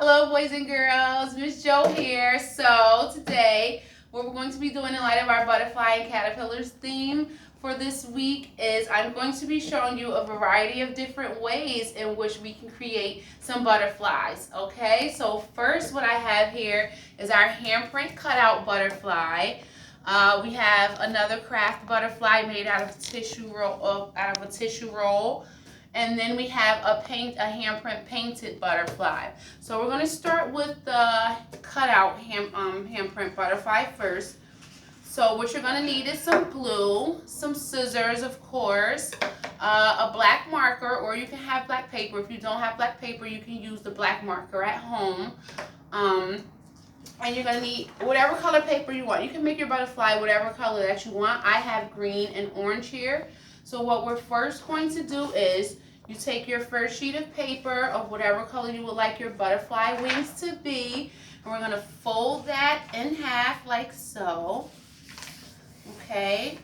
Hello, boys and girls. Miss Joe here. So today, what we're going to be doing in light of our butterfly and caterpillars theme for this week is I'm going to be showing you a variety of different ways in which we can create some butterflies. Okay, so first what I have here is our handprint cutout butterfly. We have another craft butterfly made out of tissue roll. And then we have a handprint painted butterfly. So we're going to start with the cutout handprint butterfly first. So what you're going to need is some glue, some scissors, of course, a black marker, or you can have black paper. If you don't have black paper, you can use the black marker at home. And you're going to need whatever color paper you want. You can make your butterfly whatever color that you want. I have green and orange here. So what we're first going to do is you take your first sheet of paper of whatever color you would like your butterfly wings to be, and we're going to fold that in half like so. Okay,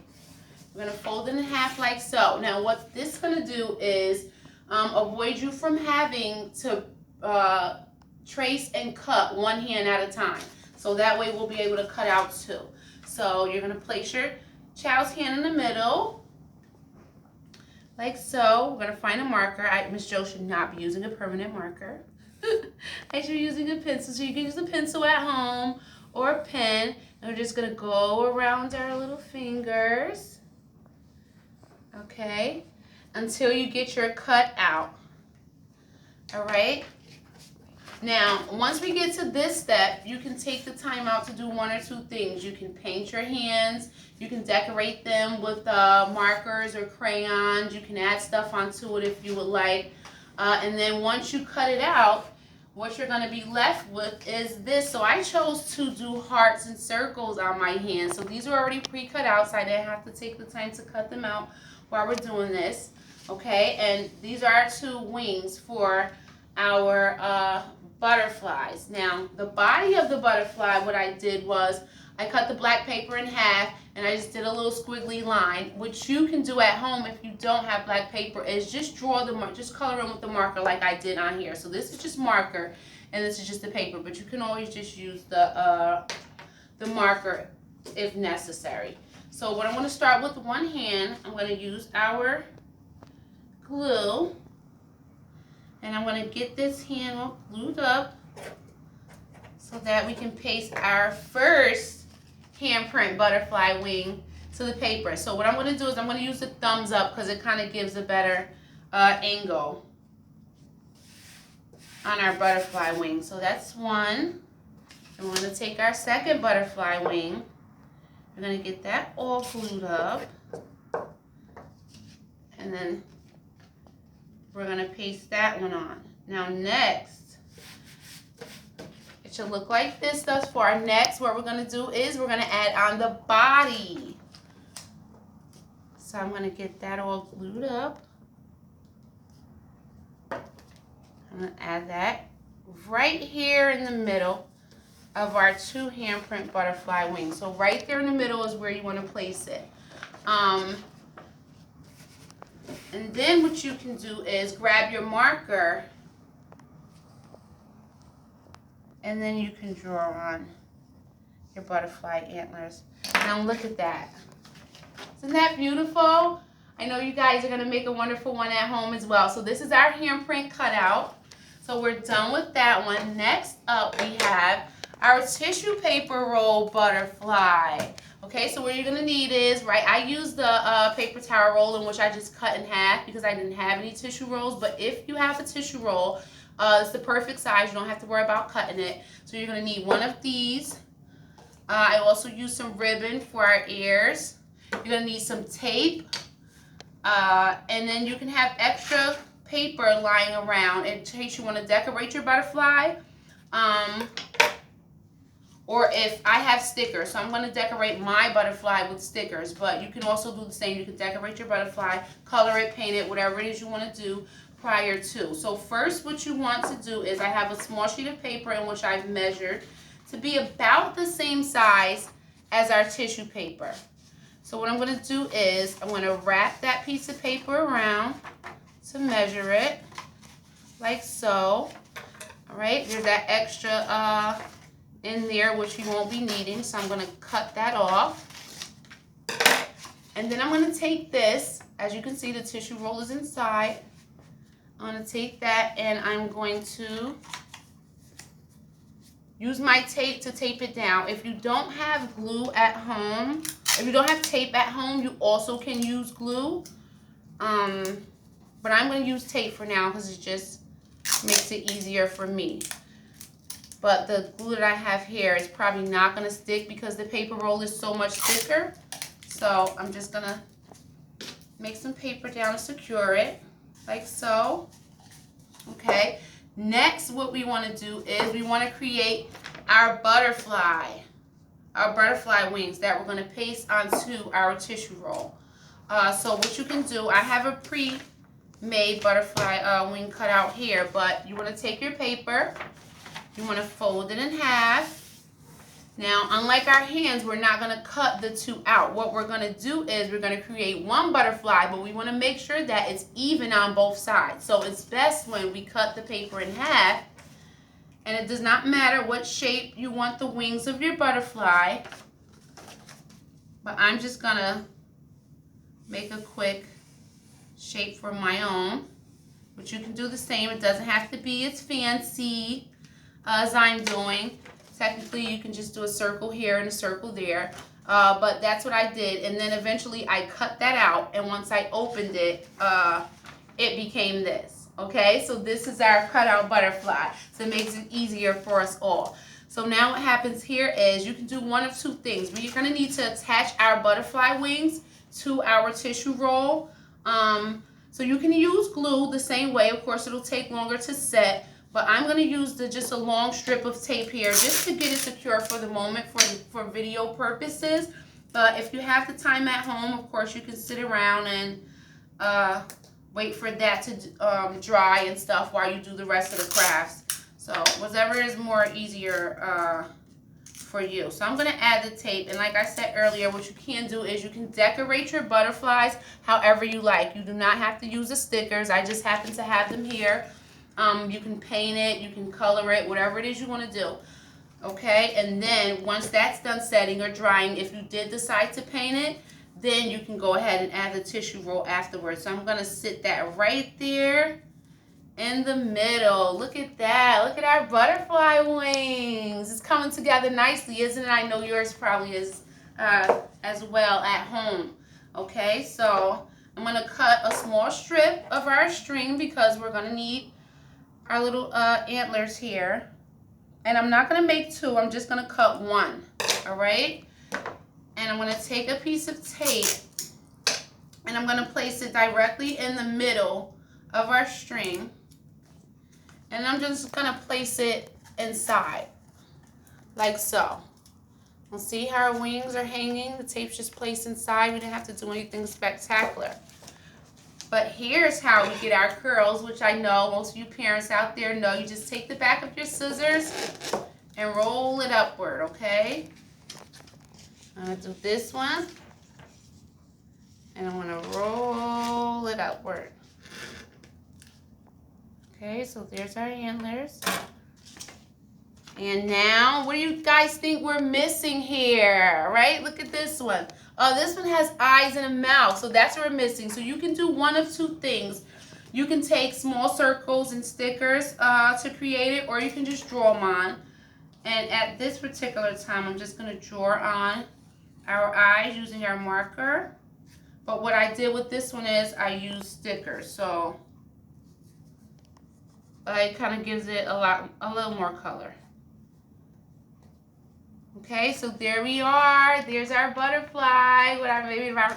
we're going to fold it in half like so. Now what this is going to do is avoid you from having to trace and cut one hand at a time. So that way we'll be able to cut out two. So you're going to place your child's hand in the middle, like so. We're going to find a marker. Miss Joe should not be using a permanent marker. I should be using a pencil. So you can use a pencil at home or a pen. And we're just going to go around our little fingers. Okay. Until you get your cut out. Alright. Now, once we get to this step, you can take the time out to do one or two things. You can paint your hands. You can decorate them with markers or crayons. You can add stuff onto it if you would like. And then once you cut it out, what you're going to be left with is this. So I chose to do hearts and circles on my hands. So these are already pre-cut out, so I didn't have to take the time to cut them out while we're doing this. Okay, and these are our two wings for our butterflies. Now, the body of the butterfly, what I did was I cut the black paper in half and I just did a little squiggly line. What you can do at home if you don't have black paper is just draw just color in with the marker like I did on here. So this is just marker and this is just the paper, but you can always just use the marker if necessary. So what I'm going to start with one hand, I'm going to use our glue. And I'm going to get this hand all glued up so that we can paste our first handprint butterfly wing to the paper. So what I'm going to do is I'm going to use the thumbs up because it kind of gives a better angle on our butterfly wing. So that's one. And we're going to take our second butterfly wing. We're going to get that all glued up. And then we're going to paste that one on. Now next, it should look like this thus far. Next, what we're going to do is we're going to add on the body. So I'm going to get that all glued up. I'm going to add that right here in the middle of our two handprint butterfly wings. So right there in the middle is where you want to place it. And then what you can do is grab your marker and then you can draw on your butterfly antlers. Now look at that. Isn't that beautiful? I know you guys are going to make a wonderful one at home as well. So this is our handprint cutout. So we're done with that one. Next up we have our tissue paper roll butterfly. Okay, so what you're going to need is, I used the paper towel roll in which I just cut in half because I didn't have any tissue rolls. But if you have a tissue roll, it's the perfect size. You don't have to worry about cutting it. So you're going to need one of these. I also used some ribbon for our ears. You're going to need some tape. And then you can have extra paper lying around in case you want to decorate your butterfly. Or if I have stickers, so I'm going to decorate my butterfly with stickers, but you can also do the same. You can decorate your butterfly, color it, paint it, whatever it is you want to do prior to. So first what you want to do is I have a small sheet of paper in which I've measured to be about the same size as our tissue paper. So what I'm going to do is I'm going to wrap that piece of paper around to measure it, like so. All right, there's that extra in there, which you won't be needing, so I'm going to cut that off. And then I'm going to take this, as you can see, the tissue roll is inside. I'm going to take that and I'm going to use my tape to tape it down. If you don't have glue at home, if you don't have tape at home, you also can use glue. But I'm going to use tape for now because it just makes it easier for me. But the glue that I have here is probably not going to stick because the paper roll is so much thicker. So I'm just going to make some paper down to secure it, like so. Okay. Next, what we want to do is we want to create our butterfly wings that we're going to paste onto our tissue roll. So what you can do, I have a pre-made butterfly wing cut out here, but you want to take your paper, you want to fold it in half. Now, unlike our hands, we're not going to cut the two out. What we're going to do is we're going to create one butterfly, but we want to make sure that it's even on both sides. So it's best when we cut the paper in half, and it does not matter what shape you want the wings of your butterfly, but I'm just going to make a quick shape for my own, but you can do the same. It doesn't have to be as fancy as I'm doing. Technically, you can just do a circle here and a circle there, but that's what I did. And then eventually I cut that out, and once I opened it, it became this. Okay, so this is our cutout butterfly. So it makes it easier for us all. So now what happens here is you can do one of two things. We're going to need to attach our butterfly wings to our tissue roll. So you can use glue the same way. Of course, it'll take longer to set. But I'm going to use just a long strip of tape here just to get it secure for the moment for video purposes. But if you have the time at home, of course, you can sit around and wait for that to dry and stuff while you do the rest of the crafts. So whatever is more easier for you. So I'm going to add the tape. And like I said earlier, what you can do is you can decorate your butterflies however you like. You do not have to use the stickers. I just happen to have them here. You can paint it, you can color it, whatever it is you want to do. Okay, and then once that's done setting or drying, if you did decide to paint it, then you can go ahead and add the tissue roll afterwards. So I'm going to sit that right there in the middle. Look at that. Look at our butterfly wings. It's coming together nicely, isn't it? I know yours probably is as well at home. Okay, so I'm going to cut a small strip of our string because we're going to need our little antlers here. And I'm not going to make two. I'm just going to cut one. All right? And I'm going to take a piece of tape and I'm going to place it directly in the middle of our string. And I'm just going to place it inside, like so. We'll see how our wings are hanging. The tape's just placed inside. We didn't have to do anything spectacular. But here's how we get our curls, which I know most of you parents out there know. You just take the back of your scissors and roll it upward, okay? I'm going to do this one. And I'm going to roll it upward. Okay, so there's our antlers. And now, what do you guys think we're missing here, right? Look at this one. This one has eyes and a mouth, so that's what we're missing. So you can do one of two things. You can take small circles and stickers to create it, or you can just draw them on. And at this particular time, I'm just going to draw on our eyes using our marker. But what I did with this one is I used stickers, so it kind of gives it a little more color. Okay, so there we are. There's our butterfly with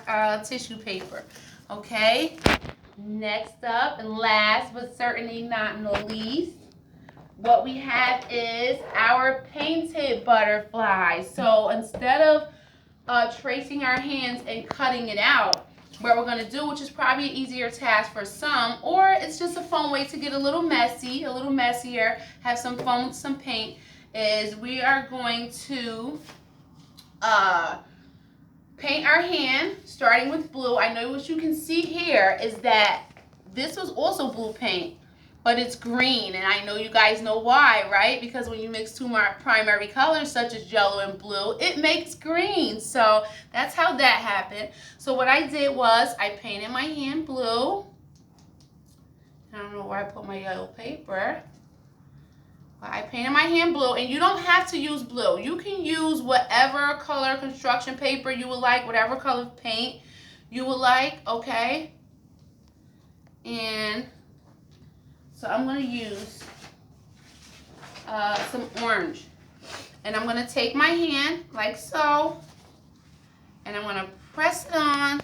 our tissue paper. Okay, next up and last but certainly not least, what we have is our painted butterfly. So instead of tracing our hands and cutting it out, what we're going to do, which is probably an easier task for some, or it's just a fun way to get a little messy, a little messier, have some fun with some paint, is we are going to paint our hand, starting with blue. I know what you can see here is that this was also blue paint, but it's green, and I know you guys know why, right? Because when you mix two primary colors such as yellow and blue, it makes green. So that's how that happened. So what I did was I painted my hand blue. I don't know where I put my yellow paper. I painted my hand blue, and you don't have to use blue. You can use whatever color construction paper you would like, whatever color paint you would like, okay? And so I'm going to use some orange. And I'm going to take my hand like so, and I'm going to press it on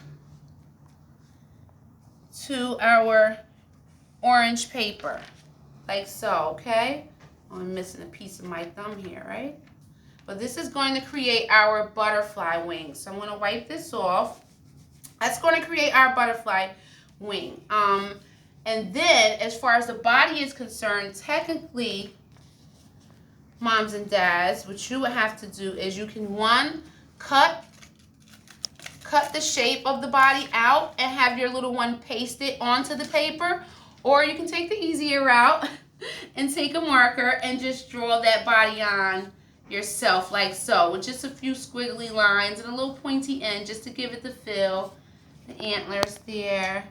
to our orange paper like so, okay? I'm missing a piece of my thumb here, right? But this is going to create our butterfly wings. So I'm going to wipe this off. That's going to create our butterfly wing. And then as far as the body is concerned, technically, moms and dads, what you would have to do is you can, one, cut the shape of the body out and have your little one paste it onto the paper, or you can take the easier route and take a marker and just draw that body on yourself like so, with just a few squiggly lines and a little pointy end just to give it the feel. The antlers there,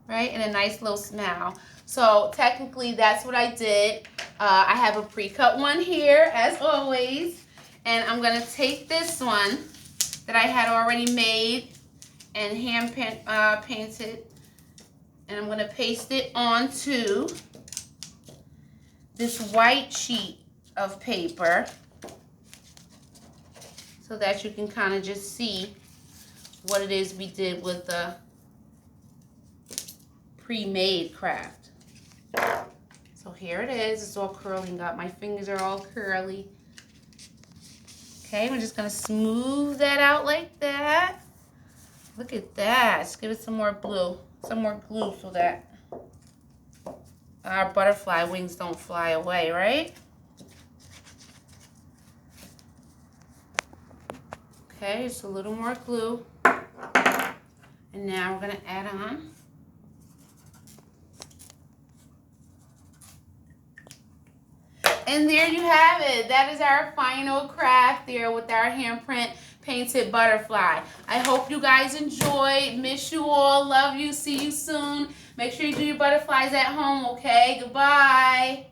right? And a nice little smile. So technically that's what I did. I have a pre-cut one here as always, and I'm gonna take this one that I had already made and hand painted, and I'm gonna paste it onto this white sheet of paper so that you can kind of just see what it is we did with the pre-made craft. So here it is. It's all curling up. My fingers are all curly. Okay, we're just gonna smooth that out like that. Look at that. Let's give it some more glue so that our butterfly wings don't fly away, right? Okay, just a little more glue. And now we're gonna add on and there you have it. That is our final craft there with our handprint painted butterfly. I hope you guys enjoyed. Miss you all. Love you. See you soon. Make sure you do your butterflies at home, okay? Goodbye.